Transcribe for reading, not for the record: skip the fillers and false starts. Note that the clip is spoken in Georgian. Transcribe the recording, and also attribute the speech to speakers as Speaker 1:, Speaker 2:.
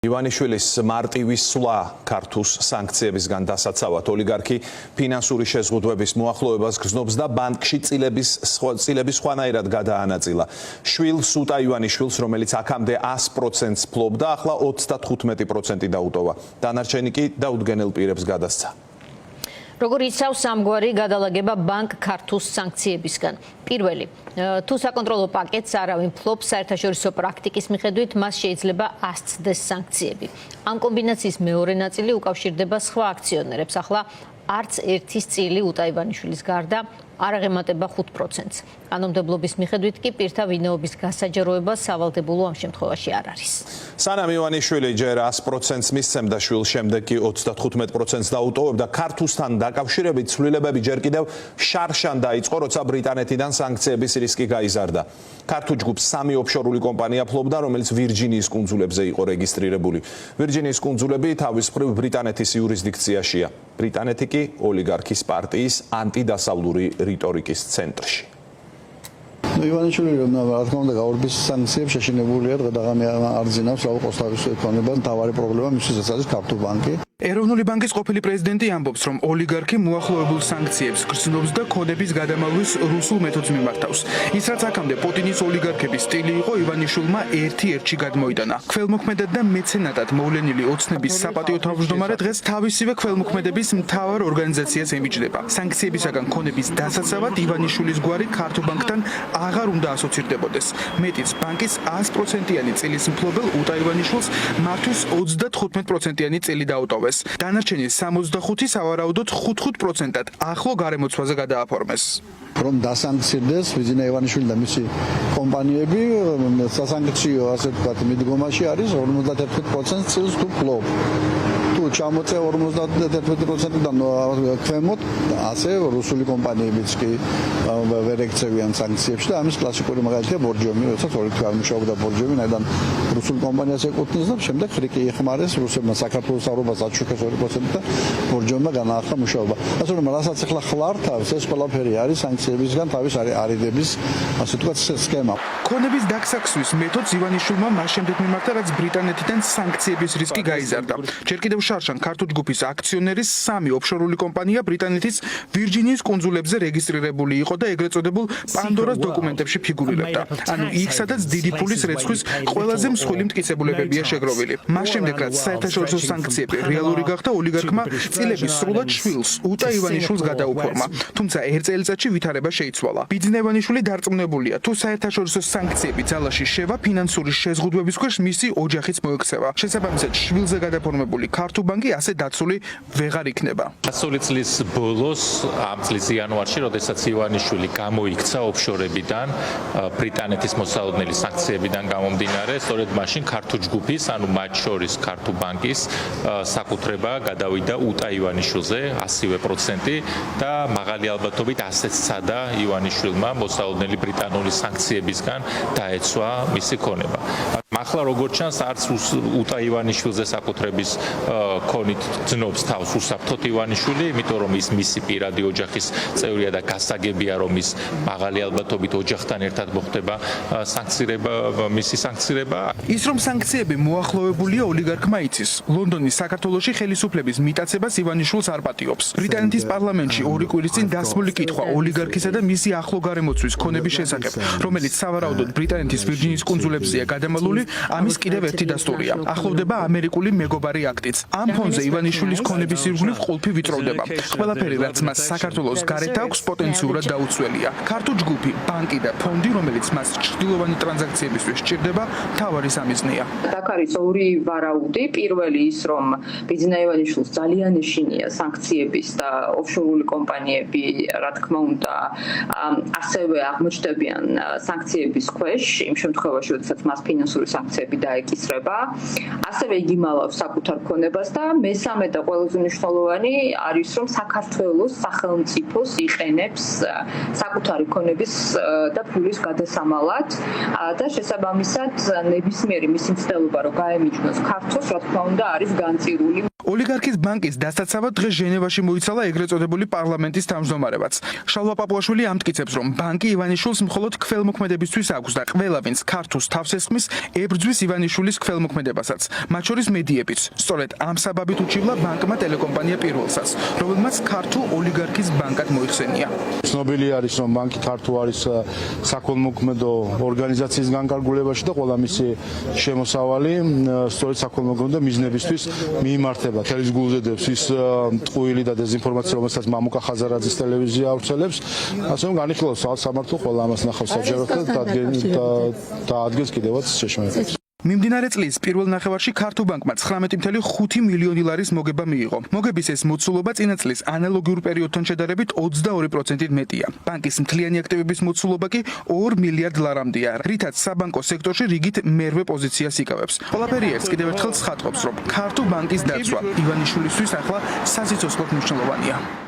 Speaker 1: ივანიშვილის მარტივი სვლა ქართულს სანქციებისგან დასაცავად ოლიგარქი ფინანსური შეზღუდვების მოახლოებას გრძნობს და ბანკში წილების სხვანაირად გადაანაწილა. შვილს სუტა ივანიშვილს, რომელიც აქამდე 100%-ს ფლობდა, ახლა 35% დაუტოვა. დანარჩენი კი დაუდგენელ პირებს გადასცა.
Speaker 2: როგორ იცავს ამგვარი გადალაგება ბანკ ქართულს სანქციებისგან? პირველი, თუ საკონტროლო პაკეტს არავინ ფლობს, საერთაშორისო პრაქტიკის მიხედვით მას შეიძლება ასცდეს სანქციები. ამ კომბინაციის მეორე ნაწილი უკავშირდება სხვა აქციონერებს. ახლა არც ერთის წილი უტა ივანიშვილის გარდა არ აღემატება 5%-ს. კანონმდებლობის მიხედვით კი პირთა ვინაობის გასაჯაროება სავალდებულო ამ შემთხვევაში არ არის.
Speaker 1: სანამ ივანიშვილი ჯერ 100%-ს მისცემდა შვილს, შემდეგ კი 35%-ს დაუტოვებდა, ქართულსთან დაკავშირებით ცვლილებები ჯერ კიდევ შარშან დაიწყო, როცა ბრიტანეთიდან სანქციების რისკი გაიზარდა. ქართულ ჯგუფს 3 ოფშორული კომპანია ფლობდა, რომელიც ვირჯინიის კუნძულებზე იყო რეგისტრირებული. ვირჯინიის კუნძულები თავის მხრივ ბრიტანეთის იურისდიქციაშია. ბრიტანეთი კი ოლიგარქის პარტიის ანტიდასავლური რიტორიკის ცენტრში.
Speaker 3: ივანიშვილი რა თქმა უნდა გაურბის სანქციებს შეშინებულია დღე-დღე არ ძინავს რა ყოსთავის ეკონომიკა მთავარი პრობლემა მისთვის არის ქართულ ბანკი.
Speaker 4: ეროვნული ბანკის ყოფილი პრეზიდენტი ამბობს, რომ ოლიგარქი მოახლოებულ სანქციებს გრძნობს და ქონების გადამალვის რუსულ მეთოდს მიმართავს. ის რაც აქამდე პუტინის ოლიგარქების სტილი იყო, ივანიშვილმა ერთ-ერთში გადმოიტანა. ქველმოქმედად და მეცენატად მოვლენილი ოცნების საპატიო თავმჯდომარე დღეს თავისივე ქველმოქმედების მთავარ ორგანიზაციას ემიჯნება. სანქციებისაგან ქონების დასაცავად ივანიშვილის გვარი ქართულ ბანკთან აღარ უნდა ასოცირდებოდეს. მეტიც, ბანკის 100%-იანი წილის მფლობელ უტა ივანიშვილს მართვის 35%-იანი წილი დაუტოვეს. დანარჩენი 65 სავარაუდოდ 5%-ად ახლო გარემოცვაზე გადააფორმეს.
Speaker 3: რომ დასანქცირდეს ვიზინა ივანიშვილი და მისი კომპანიები, სასანქციო ასე ვთქვათ მიდგომაში არის 51% წილს თუ ფლობ. თუ ჩამოწე 51%-დან ქვემოთ, ასე რუსული კომპანიებიც კი ვერ ექცევიან სანქციებში და ამის კლასიკური მაგალითია ბორჯომი, როდესაც ორი თვე არ მუშაობდა ბორჯომი, ნაიდან რუსულ კომპანიას ეკუთვნის და შემდეგ ხრიკი იხმარეს რუსებმა საქართველოს საუბრობას აჩუქეს 2% და ბორჯომმა განაახლა მუშაობა. ასე რომ რასაც ახლა ხლართავს, ეს ყველაფერი არის სანქციებისგან თავის არიდების, ასე ვთქვათ, სქემა.
Speaker 4: ქონების დაქსაქსვის მეთოდს ივანიშვილმა მას შემდეგ მიმართა, რაც ბრიტანეთიდან სანქციების რისკი გაიზარდა. ჯერ კიდევ შარშან ქართულ ჯგუფის აქციონერის 3 ოფშორული კომპანია ბრიტანეთის ვირჯინიის კუნძულებზე რეგისტრირებული იყო და ეგრეთ წოდებულ პანდორას დოკუმენტებში ფიგურირებდა. ანუ იქ, სადაც დიდი ფულის რეცხვის ყველაზე მსხვილი მტკიცებულებებია შეგროვილი. მას შემდეგ, რაც საერთაშორისო სანქციები რეალური გახდა, ოლიგარქმა წილების სრულად შვილს, უტა ივანიშვილს გადაუფორმა. თუმცა ერთ წელიწადში ვითარება შეიცვალა. ბიძინა ივანიშვილი დარწმუნებულია, თუ საერთაშორისო სანქციები ძალაში შევა, ფინანსური შეზღუდვების ქვეშ მისი ოჯახიც მოექცევა. შესაბამისად, შვილზე გადაფორმებული ქართულ ბანკი ასე დაცული ვეღარ იქნება.
Speaker 5: გასული წლის ბოლოს, ამ წლის იანვარში, როდესაც ივანიშვილი გამოიქცა ოფშორებიდან, ბრიტანეთის მოსალოდნელი სანქციებიდან გამომდინარე, სწორედ მაშინ ქართულ ჯგუფის, ანუ მათ შორის ქართულ ბანკის საკუთრება გადავიდა უტა ივანიშვილზე 100% და მაღალი ალბათობით ასეც ცადა ივანიშვილმა მოსალოდნელი ბრიტანული სანქციებისგან დაეცვა მისი ქონება. ახლა როგორც ჩანს, არც უტა ივანიშვილზე საკუთრების ქონით ძნობს თავს უსაფრთხოდ ივანიშვილი, იმიტომ რომ ის მისი პირადი ოჯახის წევრია და გასაგებია, რომ ის მაღალი ალბათობით ოჯახთან ერთად მოხდება მისი სანქცირება.
Speaker 4: ის რომ სანქციები მოახლოებულია ოლიგარქმა იცის. ლონდონის საქართველოში ხელისუფლების მიტაცებას ივანიშვილს არ პატიობს. ბრიტანეთის პარლამენტში 2 კვირის წინ დასმული კითხვა ოლიგარქისა და მისი ახლო გარემოცვის ქონების შესახებ, რომელიც სავარაუდოდ ბრიტანეთის ვირჯინიის კუნძულებზეა გადამალული, ამის კიდევ ერთი დასტურია. ახლოვდება ამერიკული მეგობარი აქტიც. ამ ფონზე ივანიშვილის ქონების ირგვლივ ყოლფი ვიწროვდება. ყველაფერი, რაც მას საქართველოს გარეთ აქვს, პოტენციურად დაუცველია. ქართულ ჯგუფი, ბანკი და ფონდი, რომელიც მას ჩრდილოვანი ტრანზაქციებისთვის სჭირდება, მთავარი სამიზნეა.
Speaker 6: აქ არის ორი ვარაუდი. პირველი ის, რომ ბიძინა ივანიშვილს ძალიან ეშინია სანქციების და ოფშორული კომპანიები, რა თქმა უნდა, ასევე აღმოჩნდებიან სანქციების ქვეშ, იმ შემთხვევაში, როდესაც მას ფინანსური სანქციები დაეკისრება. ასევე იგი მალავს საკუთარ ქონებას და მესამე და ყველაზე მნიშვნელოვანი არის, რომ საქართველოს სახელმწიფოს იყენებს საკუთარი ქონების და ფულის გადასამალად და შესაბამისად ნებისმიერი მისი მცდელობა, რომ გაემიჯნოს ქართულს, რა თქმა უნდა, არის განწირული.
Speaker 4: ოლიგარქის ბანკის დასაცავად დღეს ჟენევაში მოიცალა ეგრეთ წოდებული პარლამენტის თავმჯდომარებაც. შალვა პაპუაშვილი ამტკიცებს, რომ ბანკი ივანიშვილს მხოლოდ ქველმოქმედებისთვის აქვს და ყველა ვინც ქართულს თავს ესხმის, ებრძვის ივანიშვილის ქველმოქმედებასაც. მათ შორის მედიებიც. სწორედ ამ საბაბით უჩივლა ბანკმა ტელეკომპანია პირველსაც, რომელმაც ქართულ ოლიგარქის ბანკად მოიხსენია.
Speaker 7: ცნობილი არის, რომ ბანკი ქართულ არის საქველმოქმედო ორგანიზაციის განკარგულებაში და ყველა მისი შემოსავალი სწორედ საქველმოქმედო მიზნებისთვის მიიმართება. თელის გულზედებს ის ტყუილი და დეზინფორმაცია, რომელსაც მამუკა ხაზარაძის ტელევიზია ავრცელებს, ასე რომ განიხილავს სამართლო ყველა ამას ნახავს საჯაროდ და ადგენს კიდევაც შეშმარებას.
Speaker 4: მიმდინარე წლის პირველ ნახევარში ქართულ ბანკმა 19.5 მილიონი ლარის მოგება მიიღო. მოგების ეს მოცულობა წინა წლის ანალოგიურ პერიოდთან შედარებით 22%-ით მეტია. ბანკის მთლიანი აქტივების მოცულობა კი 2 მილიარდ ლარამდეა, რითაც საბანკო სექტორში რიგით მერვე პოზიციას იკავებს. ყველაფერი ეს კიდევ ერთხელ ცხადყოფს, რომ ქართულ ბანკის დაცვა ივანიშვილისთვის ახლა სასიცოცხლოდ მნიშვნელოვანია.